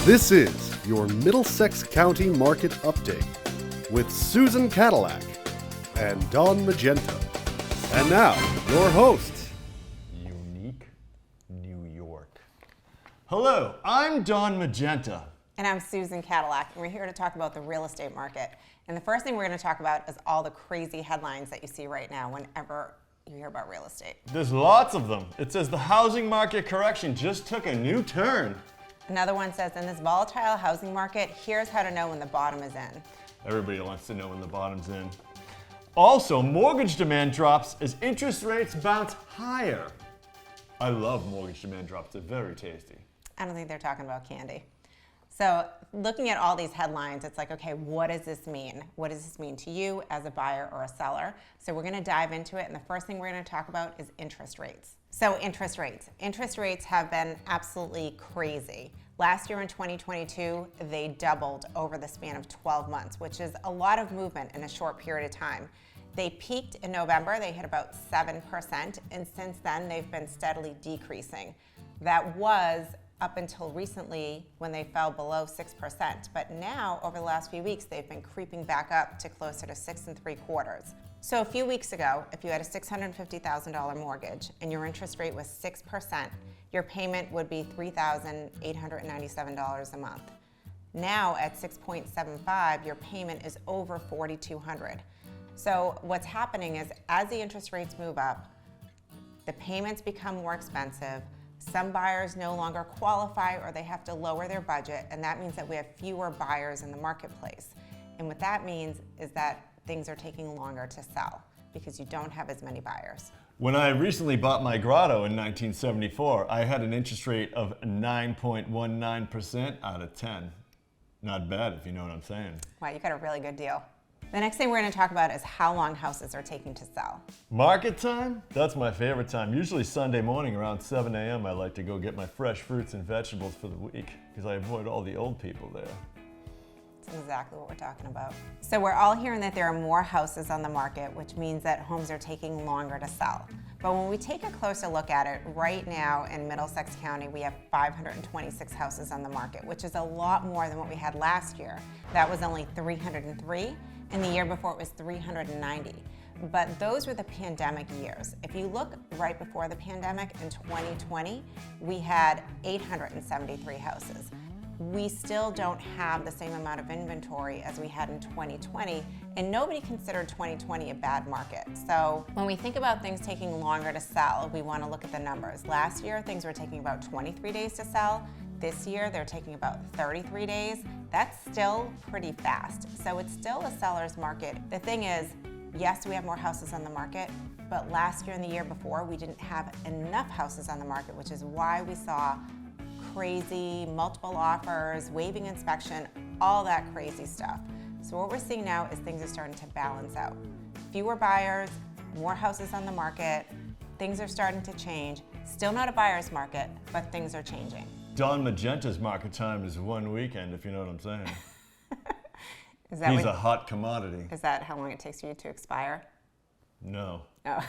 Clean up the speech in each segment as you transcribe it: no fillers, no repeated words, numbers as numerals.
This is your Middlesex County Market Update with Susan Kadilak and Don Magenta. And now, your hosts. Unique New York. Hello, I'm Don Magenta. And I'm Susan Kadilak, and we're here to talk about the real estate market. And the first thing we're going to talk about is all the crazy headlines that you see right now whenever you hear about real estate. There's lots of them. It says the housing market correction just took a new turn. Another one says, in this volatile housing market, here's how to know when the bottom is in. Everybody wants to know when the bottom's in. Also, mortgage demand drops as interest rates bounce higher. I love mortgage demand drops. They're very tasty. I don't think they're talking about candy. So looking at all these headlines, it's like, okay, what does this mean? What does this mean to you as a buyer or a seller? So we're going to dive into it, and the first thing we're going to talk about is interest rates. So interest rates. Interest rates have been absolutely crazy. Last year in 2022, they doubled over the span of 12 months, which is a lot of movement in a short period of time. They peaked in November, they hit about 7%, and since then they've been steadily decreasing. That was up until recently when they fell below 6%. But now, over the last few weeks, they've been creeping back up to closer to 6 3/4. So a few weeks ago, if you had a $650,000 mortgage and your interest rate was 6%, your payment would be $3,897 a month. Now at 6.75, your payment is over $4,200. So what's happening is as the interest rates move up, the payments become more expensive. Some buyers no longer qualify or they have to lower their budget, and that means that we have fewer buyers in the marketplace. And what that means is that things are taking longer to sell because you don't have as many buyers. When I recently bought my grotto in 1974, I had an interest rate of 9.19% out of 10. Not bad, if you know what I'm saying. Wow, you got a really good deal. The next thing we're going to talk about is how long houses are taking to sell. Market time? That's my favorite time. Usually Sunday morning around 7 a.m. I like to go get my fresh fruits and vegetables for the week because I avoid all the old people there. That's exactly what we're talking about. So we're all hearing that there are more houses on the market, which means that homes are taking longer to sell. But when we take a closer look at it, right now in Middlesex County, we have 526 houses on the market, which is a lot more than what we had last year. That was only 303. And the year before it was 390. But those were the pandemic years. If you look right before the pandemic in 2020, we had 873 houses. We still don't have the same amount of inventory as we had in 2020, and nobody considered 2020 a bad market. So when we think about things taking longer to sell, we want to look at the numbers. Last year, things were taking about 23 days to sell. This year, they're taking about 33 days. That's still pretty fast. So it's still a seller's market. The thing is, yes, we have more houses on the market, but last year and the year before, we didn't have enough houses on the market, which is why we saw crazy multiple offers, waiving inspection, all that crazy stuff. So what we're seeing now is things are starting to balance out. Fewer buyers, more houses on the market, things are starting to change. Still not a buyer's market, but things are changing. Don Magenta's market time is one weekend, if you know what I'm saying. He's a hot commodity. Is that how long it takes you to expire? No. Oh.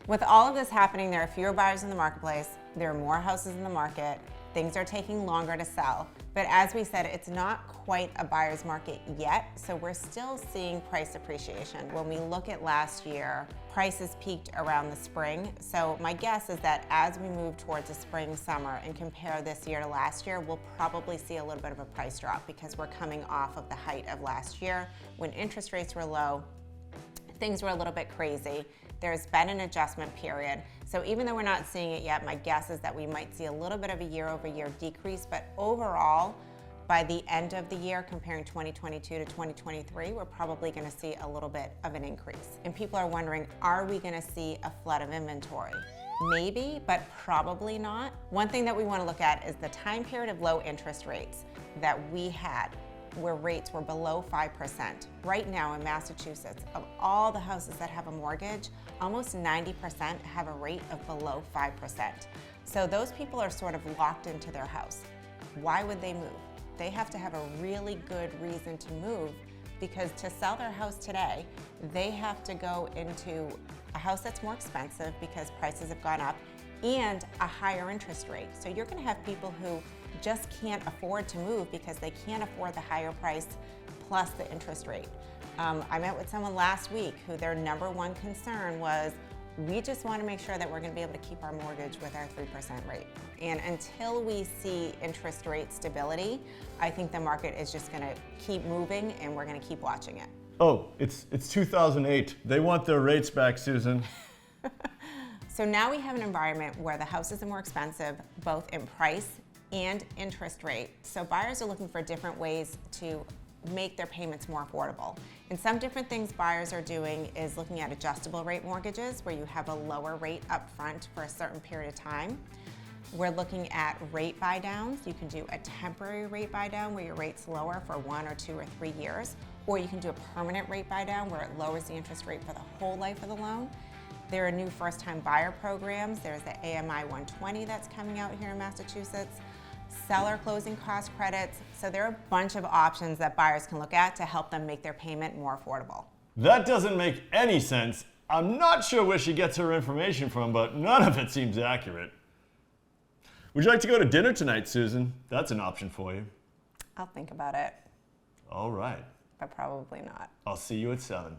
With all of this happening, there are fewer buyers in the marketplace, there are more houses in the market, things are taking longer to sell. But as we said, it's not quite a buyer's market yet, so we're still seeing price appreciation. When we look at last year, prices peaked around the spring. So my guess is that as we move towards the spring, summer, and compare this year to last year, we'll probably see a little bit of a price drop because we're coming off of the height of last year when interest rates were low. Things were a little bit crazy. There's been an adjustment period. So even though we're not seeing it yet, my guess is that we might see a little bit of a year-over-year decrease, but overall, by the end of the year, comparing 2022 to 2023, we're probably gonna see a little bit of an increase. And people are wondering, are we gonna see a flood of inventory? Maybe, but probably not. One thing that we wanna look at is the time period of low interest rates that we had, where rates were below 5%. Right now in Massachusetts, of all the houses that have a mortgage, almost 90% have a rate of below 5%. So those people are sort of locked into their house. Why would they move? They have to have a really good reason to move because to sell their house today, they have to go into a house that's more expensive because prices have gone up and a higher interest rate. So you're gonna have people who just can't afford to move because they can't afford the higher price plus the interest rate. I met with someone last week who their number one concern was, we just want to make sure that we're going to be able to keep our mortgage with our 3% rate. And until we see interest rate stability, I think the market is just going to keep moving and we're going to keep watching it. Oh, it's 2008. They want their rates back, Susan. So now we have an environment where the houses are more expensive, both in price and interest rate. So buyers are looking for different ways to make their payments more affordable. And some different things buyers are doing is looking at adjustable rate mortgages where you have a lower rate up front for a certain period of time. We're looking at rate buy downs. You can do a temporary rate buy down where your rate's lower for 1 or 2 or 3 years, or you can do a permanent rate buy down where it lowers the interest rate for the whole life of the loan. There are new first-time buyer programs. There's the AMI 120 that's coming out here in Massachusetts. Seller closing cost credits. So there are a bunch of options that buyers can look at to help them make their payment more affordable. That doesn't make any sense. I'm not sure where she gets her information from, but none of it seems accurate. Would you like to go to dinner tonight, Susan? That's an option for you. I'll think about it, All right. but probably not. I'll see you at 7.